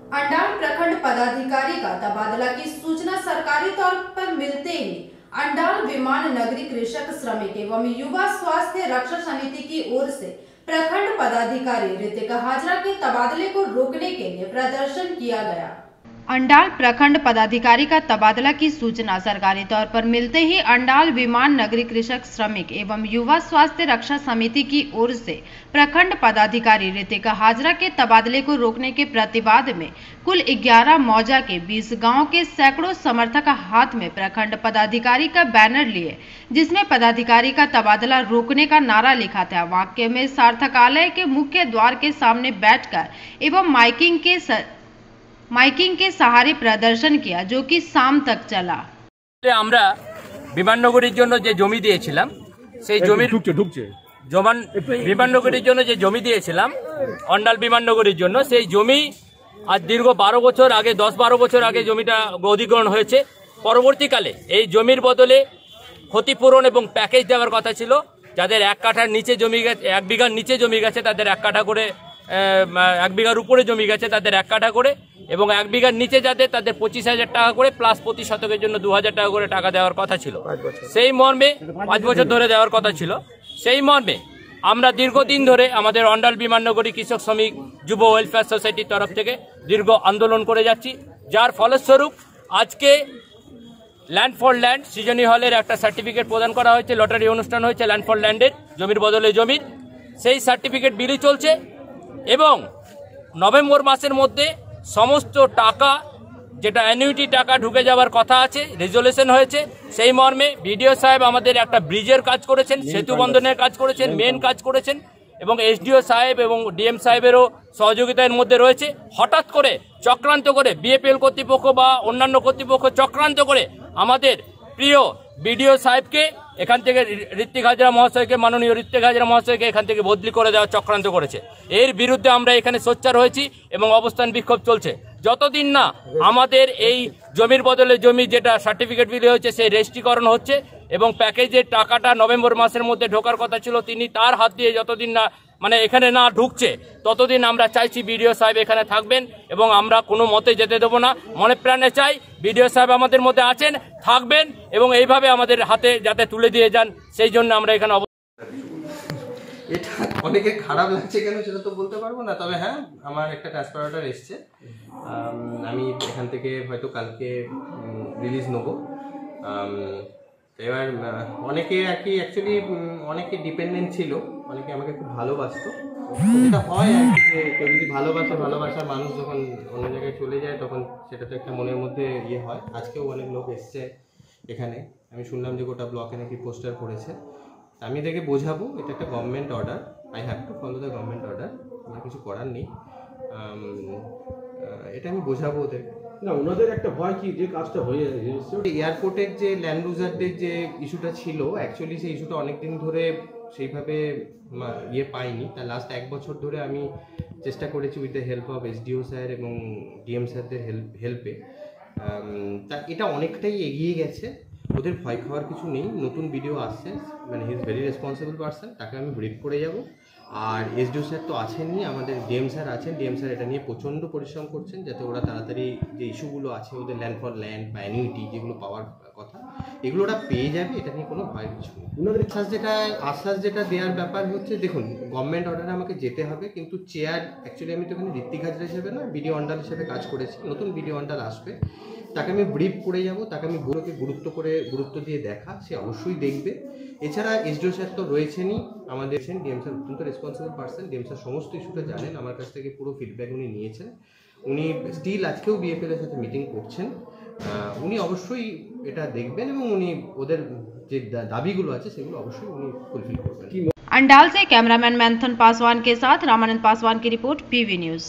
अंडाल प्रखंड पदाधिकारी का तबादला की सूचना सरकारी तौर पर मिलते ही अंडाल विमान नगरी कृषक श्रमिक एवं युवा स्वास्थ्य रक्षा समिति की ओर से प्रखंड पदाधिकारी ऋतिक हाजरा के तबादले को रोकने के लिए प्रदर्शन किया गया। अंडाल प्रखंड पदाधिकारी का तबादला की सूचना सरकारी तौर पर मिलते ही अंडाल विमान नगरी कृषक श्रमिक एवं युवा स्वास्थ्य रक्षा समिति की ओर से प्रखंड पदाधिकारी ऋतिक हाजरा के तबादले को रोकने के प्रतिवाद में कुल 11 मौजा के 20 गांव के सैकड़ों समर्थक हाथ में प्रखंड पदाधिकारी का बैनर लिए, जिसमें पदाधिकारी का तबादला रोकने का नारा लिखा था। वाक्य में सार्थकालय के मुख्य द्वार के सामने बैठकर एवं माइकिंग के सहारे प्रदर्शन किया, जो कि शाम तक चला। আমরা বিমাননগরীর জন্য যে জমি দিয়েছিলাম সেই জমির বিমাননগরীর জন্য যে জমি দিয়েছিলাম অন্ডাল বিমাননগরীর জন্য সেই জমি আজ দীর্ঘ 12 বছর আগে 10-12 বছর আগে জমিটা অধিগ্রহণ হয়েছে। পরবর্তীকালে এই জমির বদলে ক্ষতিপূরণ এবং প্যাকেজ দেওয়ার কথা ছিল। যাদের 1 কাঠার নিচে জমি গেছে, 1 বিঘার নিচে জমি গেছে তাদের 1 কাঠা করে, 1 বিঘার উপরে জমি গেছে তাদের 1 কাঠা করে এবং 1 বিঘার নিচে যাদের তাদের 25,000 টাকা করে প্লাস প্রতি শতকের জন্য 2,000 টাকা করে টাকা দেওয়ার কথা ছিল। সেই মর্মে 5 বছর ধরে দেওয়ার কথা ছিল। সেই মর্মে আমরা দীর্ঘদিন ধরে আমাদের অন্ডাল বিমাননগরী কৃষক শ্রমিক যুব ওয়েলফেয়ার সোসাইটির তরফ থেকে দীর্ঘ আন্দোলন করে যাচ্ছি, যার ফলস্বরূপ আজকে ল্যান্ড ফর ল্যান্ড সৃজনী হলের একটা সার্টিফিকেট প্রদান করা হয়েছে। লটারি অনুষ্ঠান হয়েছে ল্যান্ড ফর ল্যান্ডের, জমির বদলে জমির। সেই সার্টিফিকেট বিলি চলছে এবং নভেম্বর মাসের মধ্যে সমস্ত টাকা যেটা অ্যানুইটি টাকা ঢুকে যাওয়ার কথা আছে, রেজলিউশন হয়েছে। সেই মর্মে বিডিও সাহেব আমাদের একটা ব্রিজের কাজ করেছেন, সেতু বন্ধনের কাজ করেছেন, মেন কাজ করেছেন এবং এসডিও সাহেব এবং ডিএম সাহেবেরও সহযোগিতার মধ্যে রয়েছে। হঠাৎ করে চক্রান্ত করে বিএপিএল কর্তৃপক্ষ বা অন্যান্য কর্তৃপক্ষ চক্রান্ত করে আমাদের প্রিয় বিডিও সাহেবকে এখান থেকে ঋত্বিক হাজরা মহাশয়কে, মাননীয় ঋত্বিক হাজরা মহাশয়কে এখান থেকে বদলি করে দেওয়ার চক্রান্ত করেছে। এর বিরুদ্ধে আমরা এখানে সোচ্চার হয়েছি এবং অবস্থান বিক্ষোভ চলছে। যতদিন না আমাদের এই জমির বদলে জমি যেটা সার্টিফিকেট বিলি হয়েছে সেই রেজিস্ট্রিকরণ হচ্ছে এবং প্যাকেজের টাকাটা নভেম্বর মাসের মধ্যে ঢোকার কথা ছিল, তিনি তার হাত দিয়ে যতদিন না এখানে না ঢুকছে ততদিন আমরা চাইছি বিডিও সাহেব এখানে থাকবেন এবং আমরা কোনো মতে যেতে দেবো না। মনে প্রাণে চাই বিডিও সাহেব আমাদের মধ্যে আছেন, থাকবেন এবং এইভাবে আমাদের হাতে যাতে তুলে দিয়ে যান, সেই জন্য আমরা এখানে এটা অনেকে খারাপ লাগছে কেন সেটা তো বলতে পারবো না, তবে হ্যাঁ আমার একটা ট্রান্সফার অর্ডার এসছে। আমি এখান থেকে হয়তো কালকে রিলিজ নেবো। এবার অনেকে আর কি অ্যাকচুয়ালি অনেকে ডিপেন্ডেন্ট ছিল, অনেকে আমাকে খুব ভালোবাসতো। যেটা হয় আর কি, কেউ যদি ভালোবাসার মানুষ যখন অন্য জায়গায় চলে যায় তখন সেটা তো একটা মনের মধ্যে ইয়ে হয়। আজকেও অনেক লোক এসছে এখানে, আমি শুনলাম যে গোটা ব্লকে নাকি পোস্টার করেছে। আমি এদেরকে বোঝাবো এটা একটা government order, I have to follow the government order, আমার কিছু করার নেই। এটা আমি বোঝাবো ওদের। না, ওনাদের একটা ভয় কি যে কাজটা হয়ে এয়ারপোর্টের যে ল্যান্ড লুজারদের যে ইস্যুটা ছিল, অ্যাকচুয়ালি সেই ইস্যুটা অনেকদিন ধরে সেইভাবে ইয়ে পাইনি। তার লাস্ট 1 বছর ধরে আমি চেষ্টা করেছি with the help of SDO sir এবং ডিএম স্যারদের হেল্পে। তা এটা অনেকটাই এগিয়ে গেছে, ওদের ভয় খাওয়ার কিছু নেই। নতুন ভিডিও আসছে, he is very responsible person, তাকে আমি ব্রিফ করে যাব। আর এসডিও স্যার তো আছেনই, আমাদের ডিএম স্যার আছেন। ডিএম স্যার এটা নিয়ে প্রচণ্ড পরিশ্রম করছেন যাতে ওরা তাড়াতাড়ি যে ইস্যুগুলো আছে ওদের ল্যান্ড ফর ল্যান্ড বা অ্যানুইটি যেগুলো পাওয়ার কথা এগুলো ওরা পেয়ে যাবে, এটা নিয়ে কোনো ভয় কিছু নেই। ওনাদের আশ্বাস যেটা দেওয়ার ব্যাপার হচ্ছে, দেখুন গভর্নমেন্ট অর্ডারে আমাকে যেতে হবে, কিন্তু চেয়ার অ্যাকচুয়ালি আমি তো এখানে ঋত্বিক হাজরা হিসেবে না, বিডিও অন্ডাল হিসেবে কাজ করেছি। নতুন বিডিও অন্ডাল আসবে, তাকে আমি ব্রিফ করে যাব, তাকে আমি গুলোকে গুরুত্ব দিয়ে দেখা, সে অবশ্যই দেখবে। এছাড়া এসডিও স্যার তো রয়েছেনই আমাদের, ডিএম স্যার অত্যন্ত রেসপন্সিবল পারসন, ডিএম স্যার সমস্ত ইস্যুটা জানেন, আমার কাছ থেকে পুরো ফিডব্যাক উনি নিয়েছেন। উনি স্টিল আজকেও বিএপিএল এর সাথে মিটিং করছেন, উনি অবশ্যই এটা দেখবেন এবং উনি ওদের যে দাবিগুলো আছে সেগুলো অবশ্যই উনি ফুলফিল করবেন। अंडाल से कैमरामैन मैंथन पासवान के साथ रामानंद पासवान की रिपोर्ट, पीवी न्यूज़।